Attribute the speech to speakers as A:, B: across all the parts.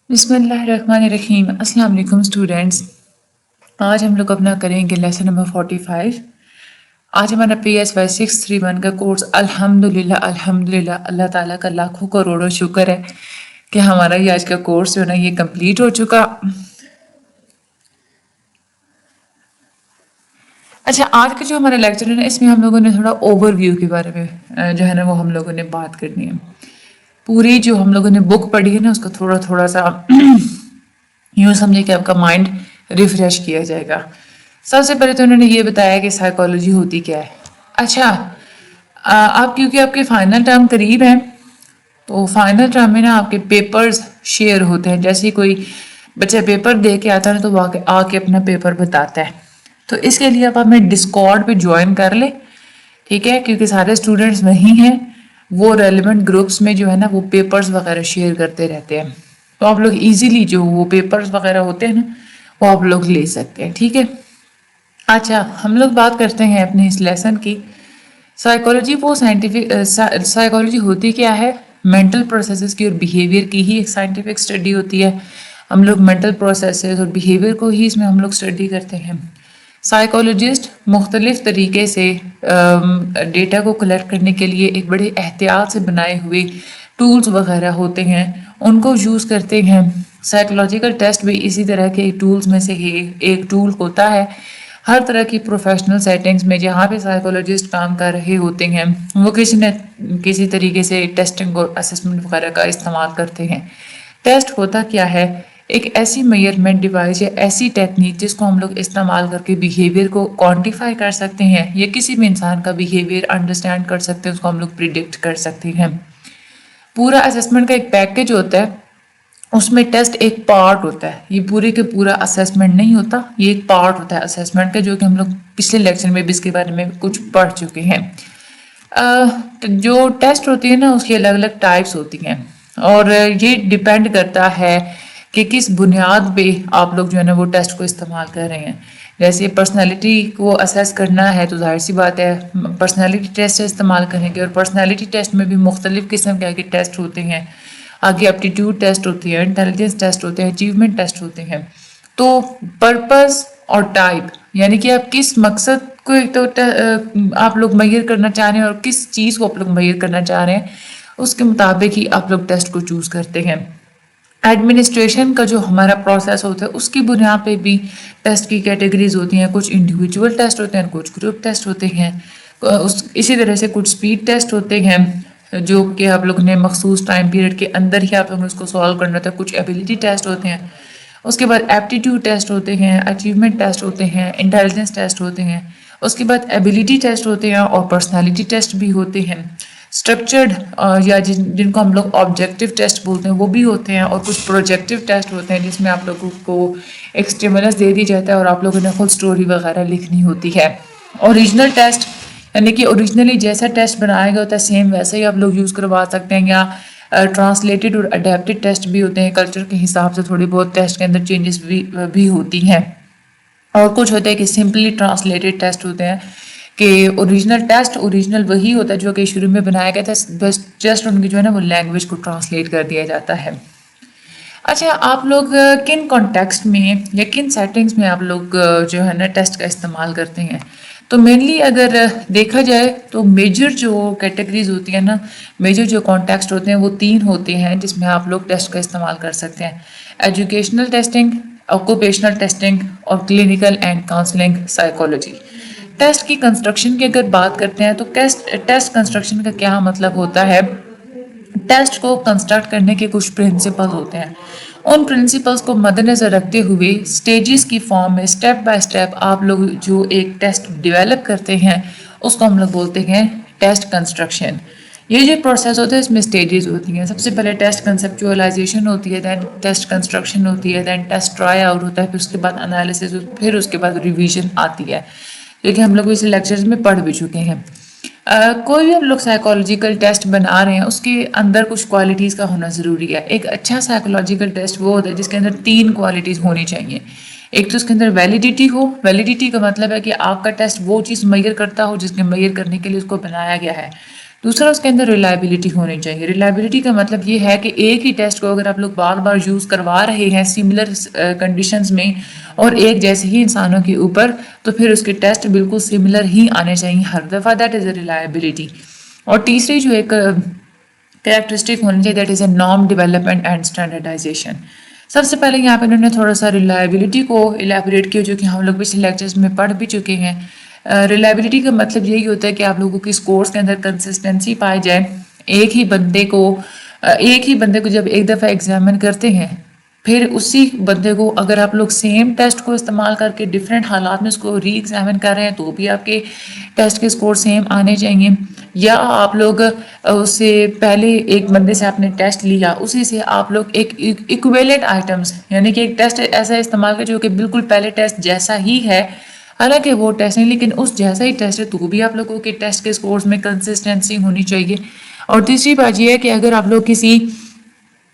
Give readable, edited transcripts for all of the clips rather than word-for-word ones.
A: بسم اللہ الرحمن الرحیم. السلام علیکم اسٹوڈینٹس. آج ہم لوگ اپنا کریں گے لیسن نمبر 45. آج ہمارا PSY 631 کا کورس الحمدللہ اللہ تعالیٰ کا لاکھوں کروڑوں شکر ہے کہ ہمارا یہ آج کا کورس جو ہے نا یہ کمپلیٹ ہو چکا. اچھا، آج کا جو ہمارا لیکچر ہے نا اس میں ہم لوگوں نے تھوڑا اوور ویو کے بارے میں جو ہے نا وہ ہم لوگوں نے بات کرنی ہے. پوری جو ہم لوگوں نے بک پڑھی ہے نا اس کا تھوڑا سا یوں سمجھے کہ آپ کا مائنڈ ریفریش کیا جائے گا. سب سے پہلے تو انہوں نے یہ بتایا کہ سائیکالوجی ہوتی کیا ہے. اچھا، آپ کیونکہ آپ کے فائنل ٹرم قریب ہیں تو فائنل ٹرم میں نا آپ کے پیپرز شیئر ہوتے ہیں. جیسے کوئی بچہ پیپر دے کے آتا ہے تو وہ آ کے اپنا پیپر بتاتا ہے. تو اس کے لیے آپ ہمیں ڈسکارڈ پہ جوائن کر لیں، ٹھیک ہے، کیونکہ سارے اسٹوڈنٹس وہیں ہیں. وہ ریلیونٹ گروپس میں جو ہے نا وہ پیپرز وغیرہ شیئر کرتے رہتے ہیں. تو آپ لوگ ایزیلی جو وہ پیپرز وغیرہ ہوتے ہیں نا وہ آپ لوگ لے سکتے ہیں، ٹھیک ہے. اچھا، ہم لوگ بات کرتے ہیں اپنے اس لیسن کی. سائیکالوجی وہ سائیکالوجی ہوتی کیا ہے؟ مینٹل پروسیسز کی اور بیہیویئر کی ہی ایک سائنٹیفک اسٹڈی ہوتی ہے. ہم لوگ مینٹل پروسیسز اور بیہیویئر کو ہی اس میں ہم لوگ اسٹڈی کرتے ہیں. سائیکالوجسٹ مختلف طریقے سے ڈیٹا کو کلیکٹ کرنے کے لیے ایک بڑے احتیاط سے بنائے ہوئے ٹولز وغیرہ ہوتے ہیں، ان کو یوز کرتے ہیں. سائیکولوجیکل ٹیسٹ بھی اسی طرح کے ٹولز میں سے ہی ایک ٹول ہوتا ہے. ہر طرح کی پروفیشنل سیٹنگز میں جہاں پہ سائیکولوجسٹ کام کر رہے ہوتے ہیں وہ کسی نہ کسی طریقے سے ٹیسٹنگ اور اسسمنٹ وغیرہ کا استعمال کرتے ہیں. ٹیسٹ ہوتا کیا ہے؟ ایک ایسی میئرمنٹ ڈیوائس یا ایسی ٹیکنیک جس کو ہم لوگ استعمال کر کے بیہیویئر کو کوانٹیفائی کر سکتے ہیں یا کسی بھی انسان کا بیہیویئر انڈرسٹینڈ کر سکتے ہیں، اس کو ہم لوگ پریڈکٹ کر سکتے ہیں. پورا اسسمنٹ کا ایک پیکج ہوتا ہے، اس میں ٹیسٹ ایک پارٹ ہوتا ہے. یہ پورے کے پورا اسسمنٹ نہیں ہوتا، یہ ایک پارٹ ہوتا ہے اسسمنٹ کا، جو کہ ہم لوگ پچھلے لیکچر میں بھی اس کے بارے میں کچھ پڑھ چکے ہیں. جو ٹیسٹ ہوتی ہے نا اس کی الگ الگ ٹائپس ہوتی ہیں اور یہ ڈیپینڈ کرتا ہے کہ کس بنیاد پہ آپ لوگ جو ہے نا وہ ٹیسٹ کو استعمال کر رہے ہیں. جیسے پرسنالٹی کو اسیس کرنا ہے تو ظاہر سی بات ہے پرسنالٹی ٹیسٹ استعمال کریں گے، اور پرسنالٹی ٹیسٹ میں بھی مختلف قسم کے ٹیسٹ ہوتے ہیں. آگے ایپٹیٹیوڈ ٹیسٹ ہوتی ہے، انٹیلیجنس ٹیسٹ ہوتے ہیں، اچیومنٹ ٹیسٹ ہوتے ہیں. تو پرپز اور ٹائپ یعنی کہ آپ کس مقصد کو تو آپ لوگ میئر کرنا چاہ رہے ہیں اور کس چیز کو آپ لوگ میئر کرنا چاہ رہے ہیں اس کے مطابق ہی آپ لوگ ٹیسٹ کو چوز کرتے ہیں. ایڈمنسٹریشن کا جو ہمارا پروسیس ہوتا ہے اس کی بنیاد پہ بھی ٹیسٹ کی کیٹیگریز ہوتی ہیں. کچھ انڈیویجول ٹیسٹ ہوتے ہیں، کچھ گروپ ٹیسٹ ہوتے ہیں. اسی طرح سے کچھ اسپیڈ ٹیسٹ ہوتے ہیں جو کہ آپ لوگ نے مخصوص ٹائم پیریڈ کے اندر ہی آپ لوگ نے اس کو سالو کرنا ہوتا ہے. کچھ ایبیلٹی ٹیسٹ ہوتے ہیں، اس کے بعد ایپٹیٹیوڈ ٹیسٹ ہوتے ہیں، اچیومنٹ ٹیسٹ ہوتے ہیں، انٹیلیجنس ٹیسٹ ہوتے ہیں، اس کے بعد ایبیلٹی ٹیسٹ ہوتے ہیں اور پرسنالٹی ٹیسٹ بھی ہوتے ہیں. اسٹرکچرڈ یا جن کو ہم لوگ آبجیکٹیو ٹیسٹ بولتے ہیں وہ بھی ہوتے ہیں، اور کچھ پروجیکٹیو ٹیسٹ ہوتے ہیں جس میں آپ لوگوں کو ایک اسٹیمولس دے دی جاتا ہے اور آپ لوگوں نے خود اسٹوری وغیرہ لکھنی ہوتی ہے. اوریجنل ٹیسٹ یعنی کہ اوریجنلی جیسا ٹیسٹ بنایا گیا ہوتا ہے سیم ویسا ہی آپ لوگ یوز کروا سکتے ہیں. یا ٹرانسلیٹڈ اور اڈیپٹڈ ٹیسٹ بھی ہوتے ہیں، کلچر کے حساب سے تھوڑی بہت ٹیسٹ کے اندر چینجز بھی ہوتی ہیں. اور کچھ ہوتا ہے کہ سمپلی ٹرانسلیٹڈ ٹیسٹ ہوتے ہیں کہ اوریجنل ٹیسٹ اوریجنل وہی ہوتا ہے جو کہ شروع میں بنایا گیا تھا، بس جسٹ ان کی جو ہے نا وہ لینگویج کو ٹرانسلیٹ کر دیا جاتا ہے. اچھا، آپ لوگ کن کانٹیکسٹ میں یا کن سیٹنگز میں آپ لوگ جو ہے نا ٹیسٹ کا استعمال کرتے ہیں؟ تو مینلی اگر دیکھا جائے تو میجر جو کیٹیگریز ہوتی ہیں نا، میجر جو کانٹیکسٹ ہوتے ہیں وہ 3 ہوتے ہیں جس میں آپ لوگ ٹیسٹ کا استعمال کر سکتے ہیں: ایجوکیشنل ٹیسٹنگ، آکوپیشنل ٹیسٹنگ اور clinical and counselling psychology. Test کی کنسٹرکشن کی اگر بات کرتے ہیں تو ٹیسٹ کنسٹرکشن کا کیا مطلب ہوتا ہے؟ ٹیسٹ کو کنسٹرکٹ کرنے کے کچھ پرنسپل ہوتے ہیں. ان پرنسپلس کو مد نظر رکھتے ہوئے سٹیجز کی فارم میں اسٹیپ بائی اسٹیپ آپ لوگ جو ایک ٹیسٹ ڈیولپ کرتے ہیں اس کو ہم لوگ بولتے ہیں ٹیسٹ کنسٹرکشن. یہ جو پروسیس ہوتا ہے اس میں سٹیجز ہوتی ہیں. سب سے پہلے ٹیسٹ کنسیپچوئلائزیشن ہوتی ہے، دین ٹیسٹ کنسٹرکشن ہوتی ہے، دین ٹیسٹ ٹرائی آؤٹ ہوتا ہے، پھر اس کے بعد انالیسس، پھر اس کے بعد ریویژن آتی ہے، کیونکہ ہم لوگ اس لیکچرز میں پڑھ بھی چکے ہیں. کوئی بھی ہم لوگ سائیکالوجیکل ٹیسٹ بنا رہے ہیں اس کے اندر کچھ کوالٹیز کا ہونا ضروری ہے. ایک اچھا سائیکالوجیکل ٹیسٹ وہ ہوتا ہے جس کے اندر 3 کوالٹیز ہونی چاہیے. ایک تو اس کے اندر ویلیڈیٹی ہو. ویلیڈیٹی کا مطلب ہے کہ آپ کا ٹیسٹ وہ چیز میئر کرتا ہو جس کے میئر کرنے کے لیے اس کو بنایا گیا ہے. دوسرا اس کے اندر ریلائبلٹی ہونی چاہیے. ریلائبلٹی کا مطلب یہ ہے کہ ایک ہی ٹیسٹ کو اگر آپ لوگ بار بار یوز کروا رہے ہیں سملر کنڈیشنز میں اور ایک جیسے ہی انسانوں کے اوپر, تو پھر اس کے ٹیسٹ بالکل سملر ہی آنے چاہیے ہر دفعہ. That is a reliability. اور تیسری جو ایک کریکٹرسٹک ہونی چاہیے that is a norm development and standardisation. سب سے پہلے یہاں پہ انہوں نے تھوڑا سا ریلائبلٹی کو الیبوریٹ کیا جو کہ ہم لوگ پچھلے لیکچرز میں پڑھ بھی چکے ہیں. ریلائبلٹی کا مطلب یہی ہوتا ہے کہ آپ لوگوں کی اسکورس کے اندر کنسسٹنسی پائی جائے. ایک ہی بندے کو جب ایک دفعہ ایگزامن کرتے ہیں پھر اسی بندے کو اگر آپ لوگ سیم ٹیسٹ کو استعمال کر کے ڈفرینٹ حالات میں اس کو ری ایگزامن کر رہے ہیں تو بھی آپ کے ٹیسٹ کے اسکور سیم آنے چاہیے. یا آپ لوگ اس سے پہلے ایک بندے سے آپ نے ٹیسٹ لیا اسی سے آپ لوگ ایک ایکویلنٹ آئٹمس یعنی کہ ایک ٹیسٹ ایسا استعمال کر جو کہ بالکل پہلے ٹیسٹ جیسا ہی ہے, حالانکہ وہ ٹیسٹ نہیں لیکن اس جیسا ہی ٹیسٹ ہے تو بھی آپ لوگوں کے ٹیسٹ کے اسکورس میں کنسسٹنسی ہونی چاہیے. اور تیسری بات یہ ہے کہ اگر آپ لوگ کسی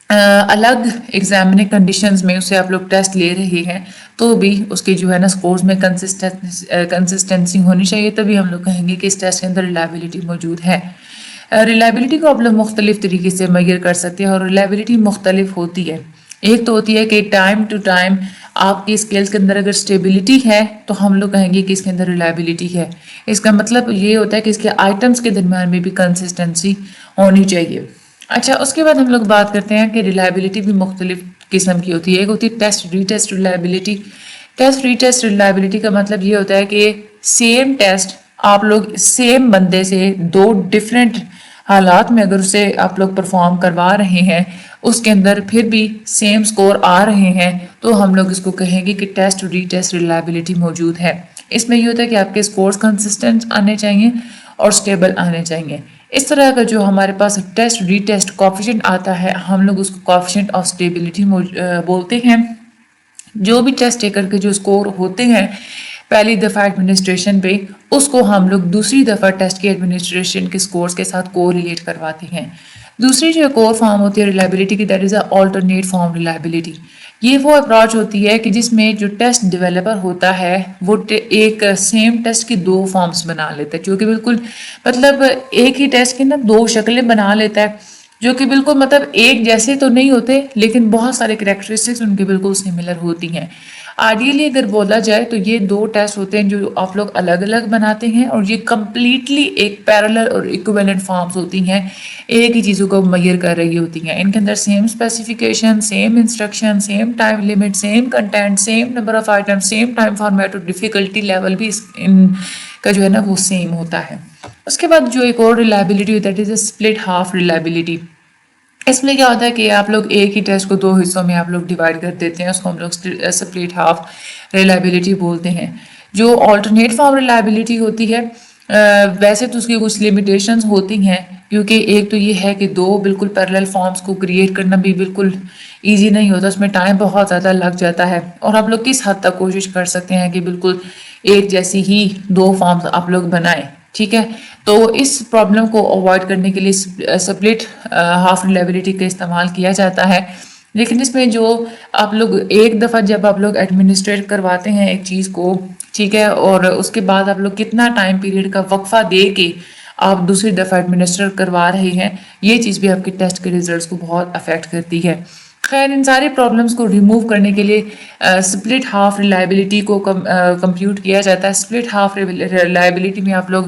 A: الگ ایگزامنگ کنڈیشنز میں اسے آپ لوگ ٹیسٹ لے رہے ہیں تو بھی اس کے جو ہے نا اسکورس میں کنسسٹنسی ہونی چاہیے, تبھی ہم لوگ کہیں گے کہ اس ٹیسٹ کے اندر ریلائبلٹی موجود ہے. ریلائبلٹی کو آپ لوگ مختلف طریقے سے میئر کر سکتے ہیں اور ریلائبلٹی مختلف ہوتی ہے. ایک تو ہوتی ہے کہ ٹائم ٹو ٹائم آپ کی اسکیلس کے اندر اگر اسٹیبلٹی ہے تو ہم لوگ کہیں گے کہ اس کے اندر ریلائبلٹی ہے. اس کا مطلب یہ ہوتا ہے کہ اس کے آئٹمس کے درمیان میں بھی کنسسٹنسی ہونی چاہیے. اچھا, اس کے بعد ہم لوگ بات کرتے ہیں کہ ریلائبلٹی بھی مختلف قسم کی ہوتی ہے. ایک ہوتی ہے ٹیسٹ ری ٹیسٹ ریلائبلٹی. ٹیسٹ ری ٹیسٹ ریلائبلٹی کا مطلب یہ ہوتا ہے کہ سیم ٹیسٹ آپ لوگ سیم بندے سے دو ڈفرینٹ حالات میں اگر اسے آپ لوگ پرفارم کروا رہے ہیں اس کے اندر پھر بھی سیم سکور آ رہے ہیں تو ہم لوگ اس کو کہیں گے کہ ٹیسٹ ری ٹیسٹ ریلائبلٹی موجود ہے. اس میں یہ ہوتا ہے کہ آپ کے سکورز کنسسٹنٹ آنے چاہیے اور سٹیبل آنے چاہیے. اس طرح کا جو ہمارے پاس ٹیسٹ ری ٹیسٹ کوفیشنٹ آتا ہے ہم لوگ اس کو کوفیشنٹ آف سٹیبلٹی بولتے ہیں. جو بھی ٹیسٹ ٹیکر کے جو سکور ہوتے ہیں پہلی دفعہ ایڈمنسٹریشن پہ اس کو ہم لوگ دوسری دفعہ ٹیسٹ کی ایڈمنسٹریشن کے سکورز کے ساتھ کو ریلیٹ کرواتے ہیں. دوسری جو ایک اور فارم ہوتی ہے ریلائبلٹی کی that is a alternate form reliability. یہ وہ اپروچ ہوتی ہے کہ جس میں جو ٹیسٹ ڈیولپر ہوتا ہے وہ ایک سیم ٹیسٹ کی دو فارمز بنا لیتا ہے جو کہ بالکل مطلب ایک ہی ٹیسٹ کی نا دو شکلیں بنا لیتا ہے جو کہ بالکل مطلب ایک جیسے تو نہیں ہوتے لیکن بہت سارے کریکٹرسٹکس ان کے بالکل سملر ہوتی ہیں. آئیڈیلی اگر بولا جائے تو یہ دو ٹیسٹ ہوتے ہیں جو آپ لوگ الگ الگ بناتے ہیں اور یہ کمپلیٹلی ایک پیرلل اور ایکویلنٹ فارمز ہوتی ہیں, ایک ہی چیزوں کو میئر کر رہی ہوتی ہیں. ان کے اندر same specification, same instruction, same time limit, same content, same number of item, same time format اور ڈیفیکلٹی لیول بھی ان کا جو ہے نا وہ سیم ہوتا ہے. اس کے بعد جو ایک اور ریلائبلٹی ہوتا ہے that is a split half reliability. اس میں کیا ہوتا ہے کہ آپ لوگ ایک ہی ٹیسٹ کو دو حصوں میں آپ لوگ ڈیوائڈ کر دیتے ہیں, اس کو ہم لوگ اسپلٹ ہاف ریلائبلٹی بولتے ہیں. جو آلٹرنیٹ فارم ریلائبلٹی ہوتی ہے ویسے تو اس کی کچھ لیمیٹیشنز ہوتی ہیں کیونکہ ایک تو یہ ہے کہ دو بالکل پیرلل فارمز کو کریٹ کرنا بھی بالکل ایزی نہیں ہوتا, اس میں ٹائم بہت زیادہ لگ جاتا ہے. اور آپ لوگ کس حد تک کوشش کر سکتے ہیں کہ بالکل ایک جیسی ہی دو فارمز آپ لوگ بنائیں, ٹھیک ہے. تو اس پرابلم کو اوائڈ کرنے کے لیے اسپلٹ ہاف ریلائبلٹی کا استعمال کیا جاتا ہے. لیکن اس میں جو آپ لوگ ایک دفعہ جب آپ لوگ ایڈمنسٹریٹ کرواتے ہیں ایک چیز کو, ٹھیک ہے, اور اس کے بعد آپ لوگ کتنا ٹائم پیریڈ کا وقفہ دے کے آپ دوسری دفعہ ایڈمنسٹر کروا رہے ہیں, یہ چیز بھی آپ کے ٹیسٹ کے ریزلٹس کو بہت افیکٹ کرتی ہے. خیر, ان ساری پرابلمس کو ریموو کرنے کے لیے اسپلٹ ہاف ریلائبلٹی کو کمپیوٹ کیا جاتا ہے. اسپلٹ ہاف ریلائبلٹی میں آپ لوگ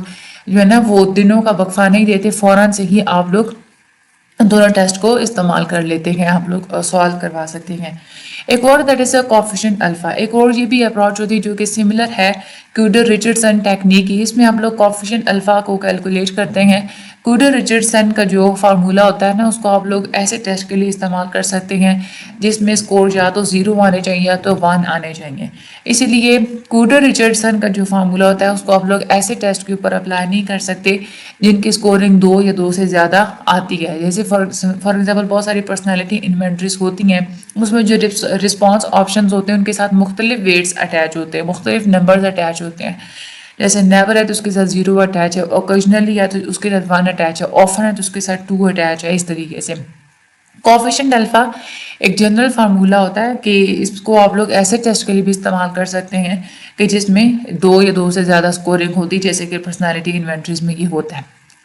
A: جو ہے نا وہ دنوں کا وقفہ نہیں دیتے, فوراً سے ہی آپ لوگ دونوں ٹیسٹ کو استعمال کر لیتے ہیں, آپ لوگ سوالو کروا سکتے ہیں. ایک اور that is a coefficient alpha. ایک اور یہ بھی اپروچ ہوتی ہے جو کہ سملر ہے کوڈر رچرڈسن ٹیکنیک کی. اس میں آپ لوگ کوفیشنٹ الفا کو کیلکولیٹ کرتے ہیں. کوڈر رچرڈسن کا جو فارمولا ہوتا ہے نا اس کو آپ لوگ ایسے ٹیسٹ کے لیے استعمال کر سکتے ہیں جس میں اسکور یا تو 0 آنے چاہیے یا تو 1 آنے چاہیے. اسی لیے کوڈر رچرڈسن کا جو فارمولا ہوتا ہے اس کو آپ لوگ ایسے ٹیسٹ کے اوپر اپلائی نہیں کر سکتے جن کی اسکورنگ 2 یا 2 سے زیادہ آتی ہے. جیسے فار ایگزامپل بہت ساری پرسنالٹی انوینٹریز ہوتی ہیں, اس میں جو رسپانس آپشنز ہوتے ہیں ان کے ساتھ مختلف ویٹس اٹیچ ہوتے ہیں, مختلف نمبرز اٹیچ ہوتے ہیں. جیسے نیور ہے تو اس کے ساتھ 0 اٹیچ ہے, اوکیجنلی ہے تو اس کے ساتھ 1 اٹیچ ہے, آفن ہے تو اس کے ساتھ 2 اٹیچ ہے. اس طریقے سے کوفیشنٹ الفا ایک جنرل فارمولا ہوتا ہے کہ اس کو آپ لوگ ایسے ٹیسٹ کے لیے بھی استعمال کر سکتے ہیں کہ جس میں 2 یا 2 سے زیادہ اسکورنگ ہوتی, جیسے کہ پرسنالٹی انوینٹریز میں یہ ہوتا ہے.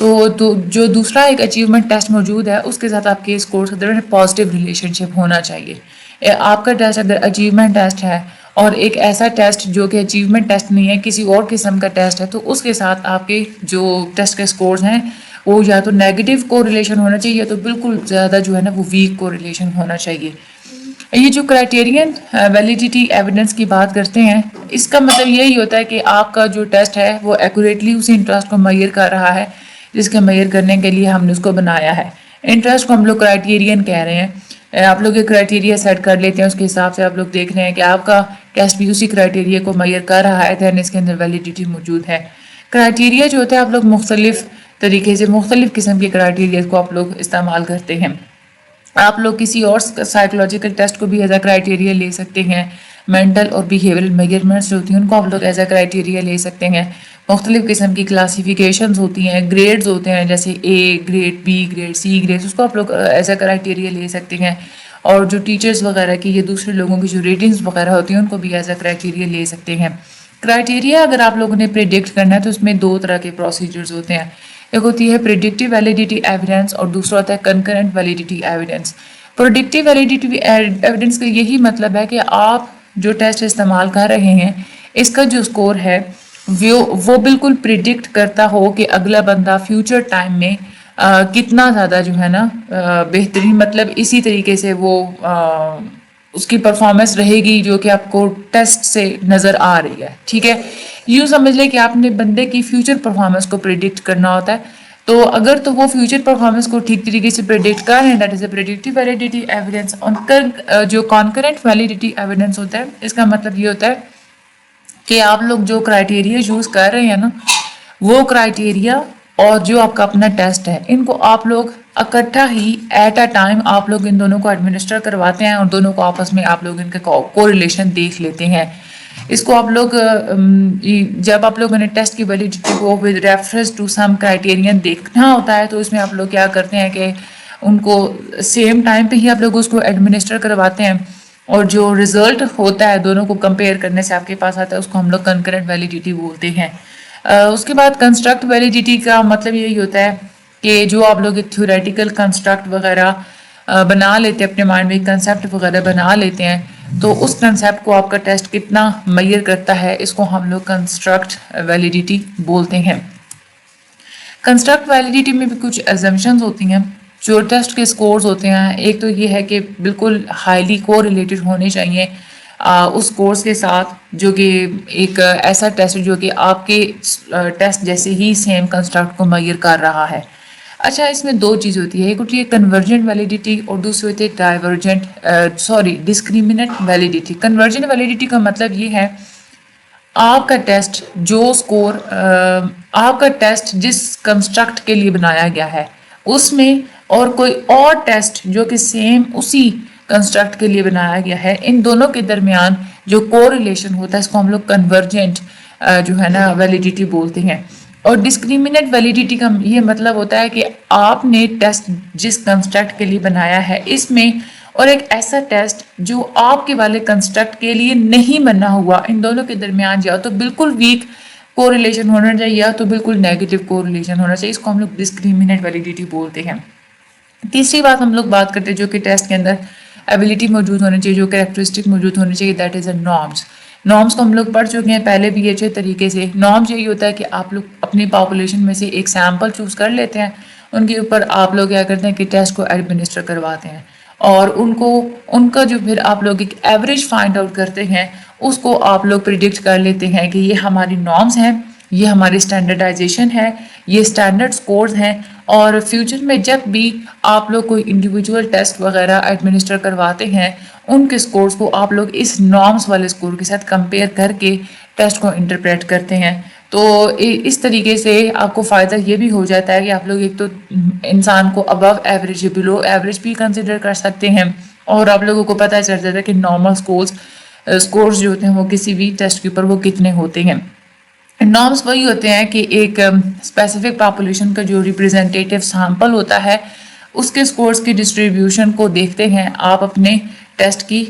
A: تو جو دوسرا ایک اچیومنٹ ٹیسٹ موجود ہے اس کے ساتھ آپ کے اسکورس کے درمیان پازیٹیو ریلیشن شپ ہونا چاہیے۔ آپ کا ٹیسٹ اگر اچیومنٹ ٹیسٹ ہے اور ایک ایسا ٹیسٹ جو کہ اچیومنٹ ٹیسٹ نہیں ہے، کسی اور قسم کا ٹیسٹ ہے، تو اس کے ساتھ آپ کے جو ٹیسٹ کے اسکورز ہیں وہ یا تو نیگیٹو کو ریلیشن ہونا چاہیے یا تو بالکل زیادہ جو ہے نا وہ ویک کو ریلیشن ہونا چاہیے۔ یہ جو کرائٹیرین ویلیڈیٹی ایویڈنس کی بات کرتے ہیں، اس کا مطلب یہی ہوتا ہے کہ آپ کا جو ٹیسٹ ہے وہ ایکوریٹلی اسی انٹرسٹ کو میئر کر رہا ہے جس کے میئر کرنے کے لیے ہم نے اس کو بنایا ہے۔ انٹرسٹ کو ہم لوگ کرائٹیرین کہہ رہے ہیں۔ آپ لوگ ایک کرائٹیریا سیٹ کر لیتے ہیں، اس کے حساب سے آپ لوگ دیکھ رہے ہیں کہ آپ کا ٹیسٹ بھی اسی کرائٹیریا کو میئر کر رہا ہے، دین اس کے اندر ویلیڈیٹی موجود ہے۔ کرائٹیریا جو ہوتا ہے آپ لوگ مختلف طریقے سے مختلف قسم کے کرائٹیریا کو آپ لوگ استعمال کرتے ہیں۔ آپ لوگ کسی اور سائیکولوجیکل ٹیسٹ کو بھی ایز اے کرائٹیریا لے سکتے ہیں، مینٹل اور بیہیورل میجرمنٹس جو ہوتی ہیں ان کو آپ لوگ ایز اے کرائٹیریا لے سکتے ہیں۔ مختلف قسم کی کلاسیفیکیشنز ہوتی ہیں، گریڈز ہوتے ہیں جیسے A grade, B grade, C grade, اس کو آپ لوگ ایز اے کرائٹیریا لے سکتے ہیں۔ اور جو ٹیچرز وغیرہ کی یا دوسرے لوگوں کی جو ریٹنگز وغیرہ ہوتی ہیں ان کو بھی ایز اے کرائٹیریا لے سکتے ہیں۔ کرائٹیریا اگر آپ لوگوں نے پریڈکٹ کرنا ہے تو اس میں دو طرح کے پروسیجرز ہوتے ہیں، ایک ہوتی ہے پریڈکٹیو ویلیڈیٹی ایویڈنس اور دوسرا ہوتا ہے concurrent validity evidence. Productive validity evidence کا یہی مطلب ہے کہ آپ جو ٹیسٹ استعمال کر رہے ہیں اس کا جو اسکور ہے وہ بالکل پریڈکٹ کرتا ہو کہ اگلا بندہ فیوچر ٹائم میں کتنا زیادہ جو ہے نا بہترین، مطلب اسی طریقے سے وہ اس کی پرفارمنس رہے گی جو کہ آپ کو ٹیسٹ سے نظر آ رہی ہے، ٹھیک ہے۔ یوں سمجھ لیں کہ آپ نے بندے کی فیوچر پرفارمنس کو پریڈکٹ کرنا ہوتا ہے، تو اگر تو وہ فیوچر پرفارمنس کو ٹھیک طریقے سے پریڈکٹ کر رہے ہیں، that is a predictive validity evidence. جو کانکرنٹ ویلیڈیٹی ایویڈنس ہوتا ہے اس کا مطلب یہ ہوتا ہے کہ آپ لوگ جو کرائٹیریا یوز کر رہے ہیں نا وہ کرائٹیریا اور جو آپ کا اپنا ٹیسٹ ہے ان کو آپ لوگ اکٹھا ہی ایٹ اے ٹائم آپ لوگ ان دونوں کو ایڈمنسٹر کرواتے ہیں اور دونوں کو آپس میں آپ لوگ ان کا کوریلیشن دیکھ لیتے ہیں۔ اس کو آپ لوگ جب آپ لوگوں نے ٹیسٹ کی ویلیڈیٹی کو with reference to some criterion دیکھنا ہوتا ہے تو اس میں آپ لوگ کیا کرتے ہیں کہ ان کو سیم ٹائم پہ ہی آپ لوگ اس کو ایڈمنسٹر کرواتے ہیں، اور جو رزلٹ ہوتا ہے دونوں کو کمپیئر کرنے سے آپ کے پاس آتا ہے اس کو ہم لوگ کنکرنٹ ویلیڈیٹی بولتے ہیں۔ اس کے بعد کنسٹرکٹ ویلیڈیٹی کا مطلب یہی ہوتا ہے کہ جو آپ لوگ ایک تھیوریٹیکل کنسٹرکٹ وغیرہ بنا لیتے ہیں، اپنے مائنڈ میں کنسیپٹ وغیرہ بنا لیتے ہیں، تو اس کنسیپٹ کو آپ کا ٹیسٹ کتنا میئر کرتا ہے اس کو ہم لوگ کنسٹرکٹ ویلیڈیٹی بولتے ہیں۔ کنسٹرکٹ ویلیڈیٹی میں بھی کچھ ایگزمپشنز ہوتی ہیں۔ جو ٹیسٹ کے سکورز ہوتے ہیں، ایک تو یہ ہے کہ بالکل ہائیلی کو ریلیٹڈ ہونے چاہیے اس کورس کے ساتھ، جو کہ ایک ایسا ٹیسٹ جو کہ آپ کے ٹیسٹ جیسے ہی سیم کنسٹرکٹ کو میئر کر رہا ہے۔ اچھا، اس میں دو چیز ہوتی ہے، ایک ہوتی ہے کنورجنٹ ویلیڈیٹی اور دوسری ہوتی ہے ڈسکریمنٹ ویلیڈیٹی۔ کنورجنٹ ویلیڈیٹی کا مطلب یہ ہے آپ کا ٹیسٹ آپ کا ٹیسٹ جس کنسٹرکٹ کے لیے بنایا گیا ہے اس میں اور کوئی اور ٹیسٹ جو کہ سیم اسی کنسٹرکٹ کے لیے بنایا گیا ہے، ان دونوں کے درمیان جو کوریلیشن ہوتا ہے اس کو ہم لوگ کنورجنٹ جو ہے نا ویلیڈیٹی بولتے ہیں۔ اور ڈسکریمنٹ ویلیڈیٹی کا یہ مطلب ہوتا ہے کہ آپ نے ٹیسٹ جس کنسٹرکٹ کے لیے بنایا ہے اس میں اور ایک ایسا ٹیسٹ جو آپ کے والے کنسٹرکٹ کے لیے نہیں بنا ہوا، ان دونوں کے درمیان یا تو بالکل ویک کوریلیشن ہونا چاہیے یا تو بالکل نیگیٹو کوریلیشن ہونا چاہیے، اس کو ہم لوگ ڈسکریمنٹ ویلیڈیٹی بولتے ہیں۔ تیسری بات ہم لوگ بات کرتے ہیں جو کہ ٹیسٹ کے اندر ایبیلٹی موجود ہونی چاہیے، جو کریکٹرسٹک موجود ہونی چاہیے، that is a norms. Norms کو ہم لوگ پڑھ چکے ہیں پہلے بھی اچھے طریقے سے۔ نارمس یہی ہوتا ہے کہ آپ لوگ اپنی پاپولیشن میں سے ایک سیمپل چوز کر لیتے ہیں، ان کے اوپر آپ لوگ کیا کرتے ہیں کہ ٹیسٹ کو ایڈمنسٹر کرواتے ہیں، اور ان کا جو پھر آپ لوگ ایک ایوریج فائنڈ آؤٹ کرتے ہیں اس کو آپ لوگ پریڈکٹ کر لیتے ہیں کہ یہ ہماری نارمس ہیں، یہ ہماری اسٹینڈرڈائزیشن ہے، یہ اسٹینڈرڈ سکورز ہیں، اور فیوچر میں جب بھی آپ لوگ کوئی انڈیویجول ٹیسٹ وغیرہ ایڈمنسٹر کرواتے ہیں ان کے سکورز کو آپ لوگ اس نارمس والے سکور کے ساتھ کمپیئر کر کے ٹیسٹ کو انٹرپریٹ کرتے ہیں۔ تو اس طریقے سے آپ کو فائدہ یہ بھی ہو جاتا ہے کہ آپ لوگ ایک تو انسان کو ابو ایوریج یا بلو ایوریج بھی کنسیڈر کر سکتے ہیں، اور آپ لوگوں کو پتہ چل جاتا ہے کہ نارمل سکورز جو ہوتے ہیں وہ کسی بھی ٹیسٹ کے اوپر وہ کتنے ہوتے ہیں۔ نارمس وہی ہوتے ہیں کہ ایک اسپیسیفک پاپولیشن کا جو ریپرزینٹیٹیو سیمپل ہوتا ہے اس کے سکورز کی ڈسٹریبیوشن کو دیکھتے ہیں آپ اپنے ٹیسٹ کی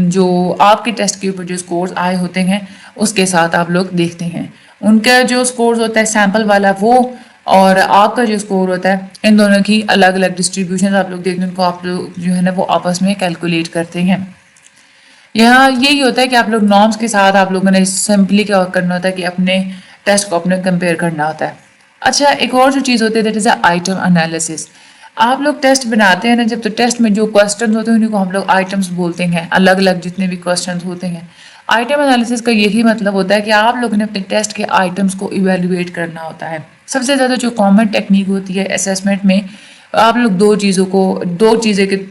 A: جو آپ کے ٹیسٹ کے اوپر جو سکورز آئے ہوتے ہیں اس کے ساتھ آپ لوگ دیکھتے ہیں۔ ان کا جو سکورز ہوتا ہے سیمپل والا وہ اور آپ کا جو اسکور ہوتا ہے ان دونوں کی الگ الگ ڈسٹریبیوشن آپ لوگ دیکھتے ہیں، ان کو آپ لوگ جو ہے نا وہ آپس میں کیلکولیٹ کرتے ہیں۔ یہاں یہی ہوتا ہے کہ آپ لوگ نارمس کے ساتھ آپ لوگوں نے سمپلی کیا کرنا ہوتا ہے کہ اپنے ٹیسٹ کو اپنے کمپیئر کرنا ہوتا ہے۔ اچھا، ایک اور جو چیز ہوتی ہے that is a item analysis. آپ لوگ ٹیسٹ بناتے ہیں نا، جب تو ٹیسٹ میں جو کوسچنز ہوتے ہیں انہیں کو ہم لوگ آئٹمس بولتے ہیں، الگ الگ جتنے بھی کوسچنز ہوتے ہیں۔ آئٹم انالیسس کا یہی مطلب ہوتا ہے کہ آپ لوگوں نے اپنے ٹیسٹ کے آئٹمس کو ایویلویٹ کرنا ہوتا ہے۔ سب سے زیادہ جو کامن ٹیکنیک ہوتی ہے اسیسمنٹ میں، آپ لوگ دو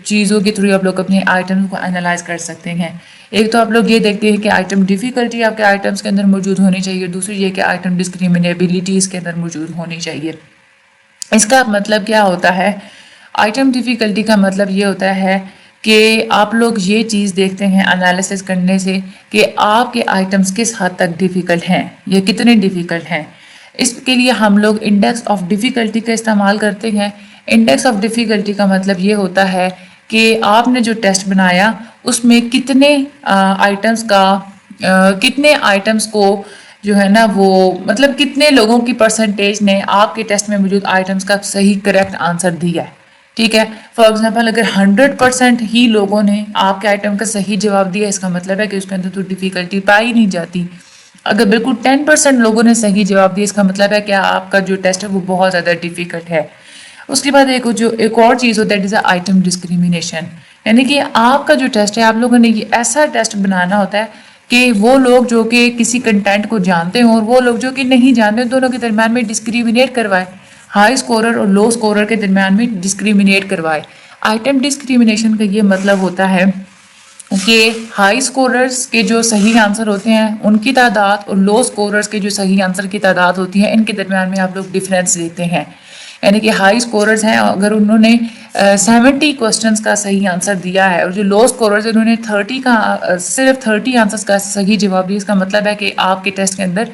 A: چیزوں کے تھرو آپ لوگ اپنے آئٹم کو انالائز کر سکتے ہیں۔ ایک تو آپ لوگ یہ دیکھتے ہیں کہ آئٹم ڈیفیکلٹی آپ کے آئٹمس کے اندر موجود ہونی چاہیے، دوسری یہ کہ آئٹم ڈسکریمنیبلٹی اس کے اندر موجود ہونی چاہیے۔ اس کا مطلب کیا ہوتا ہے؟ آئٹم ڈیفیکلٹی کا مطلب یہ ہوتا ہے کہ آپ لوگ یہ چیز دیکھتے ہیں انالیسس کرنے سے کہ آپ کے آئٹمس کس حد تک ڈیفیکلٹ ہیں، یہ کتنے ڈیفیکلٹ ہیں۔ اس کے لیے ہم لوگ انڈیکس آف ڈیفیکلٹی کا استعمال کرتے ہیں۔ انڈیکس آف ڈیفیکلٹی کا مطلب یہ ہوتا ہے کہ آپ نے جو ٹیسٹ بنایا اس میں کتنے آئٹمس کو جو ہے نا وہ مطلب کتنے لوگوں کی پرسنٹیج نے آپ کے ٹیسٹ میں موجود آئٹمس کا صحیح کریکٹ آنسر دیا ہے۔ ٹھیک ہے، فار ایگزامپل اگر 100% ہی لوگوں نے آپ کے آئٹم کا صحیح جواب دیا، اس کا مطلب ہے کہ اس کے اندر تو ڈیفیکلٹی پائی نہیں جاتی۔ اگر بالکل 10% لوگوں نے صحیح جواب دیا، اس کا مطلب ہے کہ آپ کا جو ٹیسٹ ہے وہ بہت زیادہ ڈیفیکلٹ ہے۔ اس کے بعد ایک اور چیز ہوتا ہے دیٹ از آئٹم ڈسکریمنیشن، یعنی کہ آپ کا جو ٹیسٹ ہے آپ لوگوں نے یہ ایسا ٹیسٹ بنانا ہوتا ہے کہ وہ لوگ جو کہ کسی کنٹینٹ کو جانتے ہوں اور وہ لوگ جو کہ نہیں جانتے ہیں دونوں کے درمیان میں ڈسکریمنیٹ کروائے، ہائی اسکورر اور لو اسکورر کے درمیان میں ڈسکریمنیٹ کروائے۔ آئٹم ڈسکریمنیشن کا یہ مطلب ہوتا ہے کہ ہائی اسکوررز کے جو صحیح آنسر ہوتے ہیں ان کی تعداد اور لو اسکوررز کے جو صحیح آنسر کی تعداد ہوتی ہے ان کے درمیان میں آپ لوگ ڈفرینس دیتے ہیں۔ یعنی کہ ہائی اسکوررز ہیں اگر انہوں نے 70 کوسچنس کا صحیح آنسر دیا ہے اور جو لو اسکوررز انہوں نے صرف 30 آنسرز کا صحیح جواب دیا، اس کا مطلب ہے کہ آپ کے ٹیسٹ کے اندر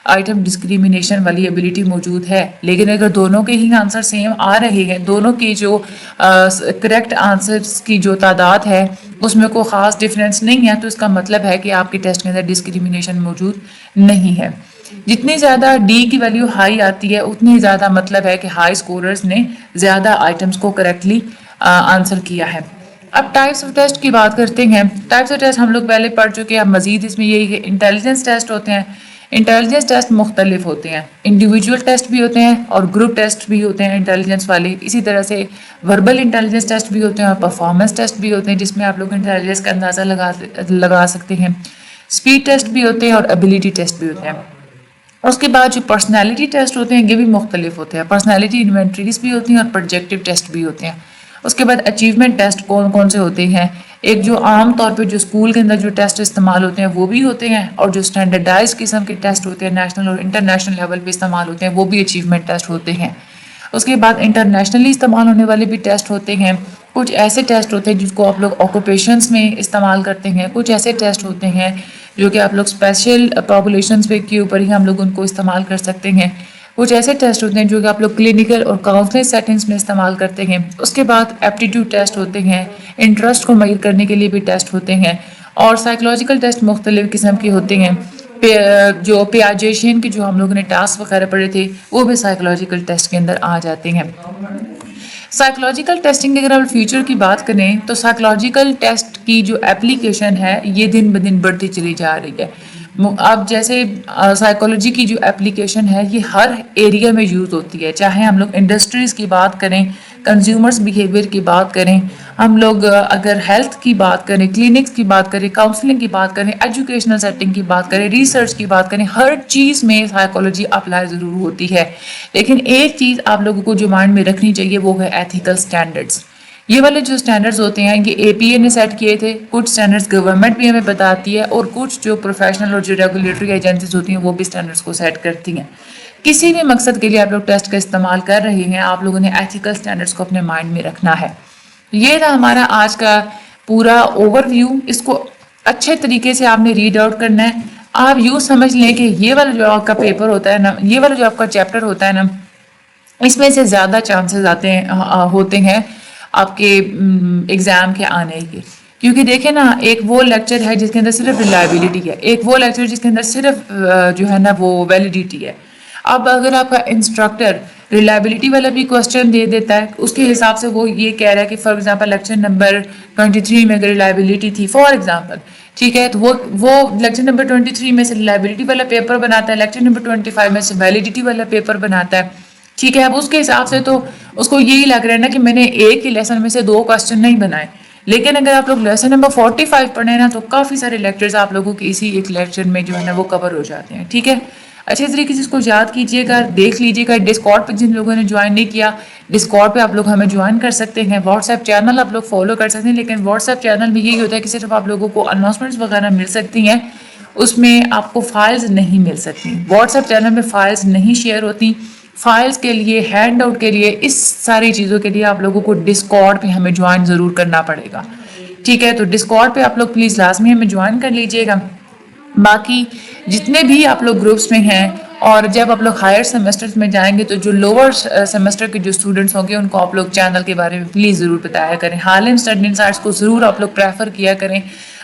A: آئٹم ڈسکریمنیشن والی ایبلٹی موجود ہے۔ لیکن اگر دونوں کے ہی آنسر سیم آ رہے ہیں، دونوں کی جو کریکٹ آنسرز کی جو تعداد ہے اس میں کوئی خاص ڈفرینس نہیں ہے، تو اس کا مطلب ہے کہ آپ کے ٹیسٹ کے اندر ڈسکریمنیشن موجود نہیں ہے۔ جتنی زیادہ ڈی کی ویلیو ہائی آتی ہے اتنی زیادہ مطلب ہے کہ ہائی اسکوررز نے زیادہ آئٹمس کو کریکٹلی آنسر کیا ہے۔ اب ٹائپس آف ٹیسٹ کی بات کرتے ہیں۔ ٹائپس آف ٹیسٹ ہم لوگ پہلے پڑھ چکے ہیں، اب مزید اس میں یہی کہ انٹیلیجنس ٹیسٹ ہوتے ہیں۔ انٹیلیجنس ٹیسٹ مختلف ہوتے ہیں، انڈیویجول ٹیسٹ بھی ہوتے ہیں اور گروپ ٹیسٹ بھی ہوتے ہیں انٹیلیجنس والے، اسی طرح سے وربل انٹیلیجنس ٹیسٹ بھی ہوتے ہیں اور پرفارمنس ٹیسٹ بھی ہوتے ہیں جس میں آپ لوگ انٹیلیجنس کا اندازہ لگا سکتے ہیں۔ اسپیڈ ٹیسٹ بھی ہوتے ہیں اور ایبلٹی ٹیسٹ بھی ہوتے ہیں۔ اس کے بعد جو پرسنالٹی ٹیسٹ ہوتے ہیں یہ بھی مختلف ہوتے ہیں، پرسنالٹی انوینٹریز بھی ہوتی ہیں اور پروجیکٹیو ٹیسٹ بھی ہوتے ہیں۔ اس کے بعد اچیومنٹ ٹیسٹ کون کون سے ہوتے ہیں؟ ایک جو عام طور پہ جو اسکول کے اندر جو ٹیسٹ استعمال ہوتے ہیں وہ بھی ہوتے ہیں، اور جو اسٹینڈرڈائز قسم کے ٹیسٹ ہوتے ہیں نیشنل اور انٹرنیشنل لیول پہ استعمال ہوتے ہیں وہ بھی اچیومنٹ ٹیسٹ ہوتے ہیں۔ اس کے بعد انٹرنیشنلی استعمال ہونے والے بھی ٹیسٹ ہوتے ہیں۔ کچھ ایسے ٹیسٹ ہوتے ہیں جس کو آپ لوگ آکوپیشنس میں استعمال کرتے ہیں، کچھ ایسے ٹیسٹ ہوتے ہیں جو کہ آپ لوگ اسپیشل پاپولیشنس پہ کے اوپر ہی ہم لوگ ان کو استعمال کر سکتے ہیں، کچھ ایسے ٹیسٹ ہوتے ہیں جو کہ آپ لوگ کلینکل اور کاؤنسلنگ سیٹنگس میں استعمال کرتے ہیں۔ اس کے بعد ایپٹیٹیوڈ ٹیسٹ ہوتے ہیں، انٹرسٹ کو میئر کرنے کے لیے بھی ٹیسٹ ہوتے ہیں، اور سائیکولوجیکل ٹیسٹ مختلف قسم کے ہوتے ہیں۔ جو پیاجیشن کے جو ہم لوگوں نے ٹاسک وغیرہ پڑھے تھے وہ بھی سائیکولوجیکل ٹیسٹ کے اندر آ جاتے ہیں۔ سائیکولوجیکل ٹیسٹنگ اگر ہم فیوچر کی بات کریں تو سائیکولوجیکل ٹیسٹ کی جو اپلیکیشن ہے یہ دن بدن بڑھتی چلی جا رہی ہے۔ اب جیسے سائیکولوجی کی جو اپلیکیشن ہے یہ ہر ایریا میں یوز ہوتی ہے، چاہے ہم لوگ انڈسٹریز کی بات کریں، کنزیومرز بیہیویئر کی بات کریں، ہم لوگ اگر ہیلتھ کی بات کریں، کلینکس کی بات کریں، کاؤنسلنگ کی بات کریں، ایجوکیشنل سیٹنگ کی بات کریں، ریسرچ کی بات کریں، ہر چیز میں سائیکولوجی اپلائی ضرور ہوتی ہے۔ لیکن ایک چیز آپ لوگوں کو جو مائنڈ میں رکھنی چاہیے وہ ہے ایتھیکل سٹینڈرڈز۔ یہ والے جو سٹینڈرڈز ہوتے ہیں یہ اے پی اے نے سیٹ کیے تھے، کچھ سٹینڈرڈز گورنمنٹ بھی ہمیں بتاتی ہے اور کچھ جو پروفیشنل اور جو ریگولیٹری ایجنسیز ہوتی ہیں وہ بھی سٹینڈرڈز کو سیٹ کرتی ہیں۔ کسی بھی مقصد کے لیے آپ لوگ ٹیسٹ کا استعمال کر رہے ہیں آپ لوگوں نے ایتھیکل سٹینڈرڈز کو اپنے مائنڈ میں رکھنا ہے۔ یہ تھا ہمارا آج کا پورا اوور ویو، اس کو اچھے طریقے سے آپ نے ریڈ آؤٹ کرنا ہے۔ آپ یوں سمجھ لیں کہ یہ والا جو آپ کا پیپر ہوتا ہے نا، یہ والا جو آپ کا چیپٹر ہوتا ہے نا، اس میں سے زیادہ چانسز ہوتے ہیں آپ کے ایگزام کے آنے کے، کیونکہ دیکھیں نا ایک وہ لیکچر ہے جس کے اندر صرف ریلائبلٹی ہے، ایک وہ لیکچر جس کے اندر صرف جو ہے نا وہ ویلیڈیٹی ہے۔ اب اگر آپ کا انسٹرکٹر ریلائبلٹی والا بھی کوشچن دے دیتا ہے، اس کے حساب سے وہ یہ کہہ رہا ہے کہ فار ایگزامپل لیکچر نمبر 23 میں اگر ریلائبلٹی تھی فار ایگزامپل، ٹھیک ہے، تو وہ لیکچر نمبر 23 میں سے ریلائبلٹی والا پیپر بناتا ہے، لیکچر نمبر 25 میں سے ویلیڈیٹی والا پیپر بناتا ہے، ٹھیک ہے۔ اب اس کے حساب سے تو اس کو یہی لگ رہا ہے نا کہ میں نے ایک ہی لیسن میں سے 2 کوشچن نہیں بنائے، لیکن اگر آپ لوگ لیسن نمبر 45 پڑھیں نا تو کافی سارے لیکچرز آپ لوگوں کے اسی ایک لیکچر میں جو ہے نا وہ کور ہو جاتے ہیں، ٹھیک ہے۔ اچھے طریقے سے اس کو یاد کیجئے گا، دیکھ لیجئے گا۔ ڈسکارڈ پہ جن لوگوں نے جوائن نہیں کیا، ڈسکارڈ پہ آپ لوگ ہمیں جوائن کر سکتے ہیں، واٹس ایپ چینل آپ لوگ فالو کر سکتے ہیں، لیکن واٹس ایپ چینل میں یہی ہوتا ہے کہ صرف آپ لوگوں کو اناؤنسمنٹس وغیرہ مل سکتی ہیں، اس میں آپ کو فائلز نہیں مل سکتی۔ واٹس ایپ چینل میں فائلز نہیں شیئر ہوتی، فائلز کے لیے، ہینڈ آؤٹ کے لیے، اس ساری چیزوں کے لیے آپ لوگوں کو ڈسکارڈ پہ ہمیں جوائن ضرور کرنا پڑے گا، ٹھیک ہے۔ تو ڈسکارڈ پہ آپ لوگ پلیز لازمی ہمیں جوائن کر لیجئے گا۔ باقی جتنے بھی آپ لوگ گروپس میں ہیں، اور جب آپ لوگ ہائر سیمسٹرز میں جائیں گے تو جو لوور سیمسٹر کے جو اسٹوڈنٹس ہوں گے ان کو آپ لوگ چینل کے بارے میں پلیز ضرور بتایا کریں۔ حالم اسٹڈی انسائٹس کو ضرور آپ لوگ پریفر کیا کریں،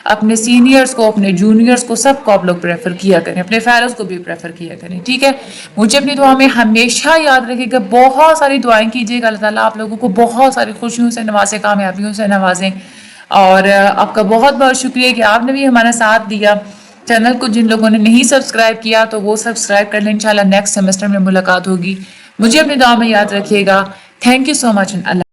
A: اپنے سینئرز کو، اپنے جونیئرز کو، سب کو آپ لوگ پریفر کیا کریں، اپنے فیلوز کو بھی پریفر کیا کریں، ٹھیک ہے۔ مجھے اپنی دعا میں ہمیشہ یاد رکھے گا، بہت ساری دعائیں کیجیے گا، اللہ تعالیٰ آپ لوگوں کو بہت ساری خوشیوں سے نوازے، کامیابیوں سے نوازیں، اور آپ کا بہت بہت شکریہ کہ آپ نے بھی ہمارا ساتھ دیا۔ چینل کو جن لوگوں نے نہیں سبسکرائب کیا تو وہ سبسکرائب کر لیں، انشاءاللہ نیکسٹ سیمسٹر میں ملاقات ہوگی۔ مجھے اپنی دعا میں یاد رکھیے گا۔ Thank you so much. Allah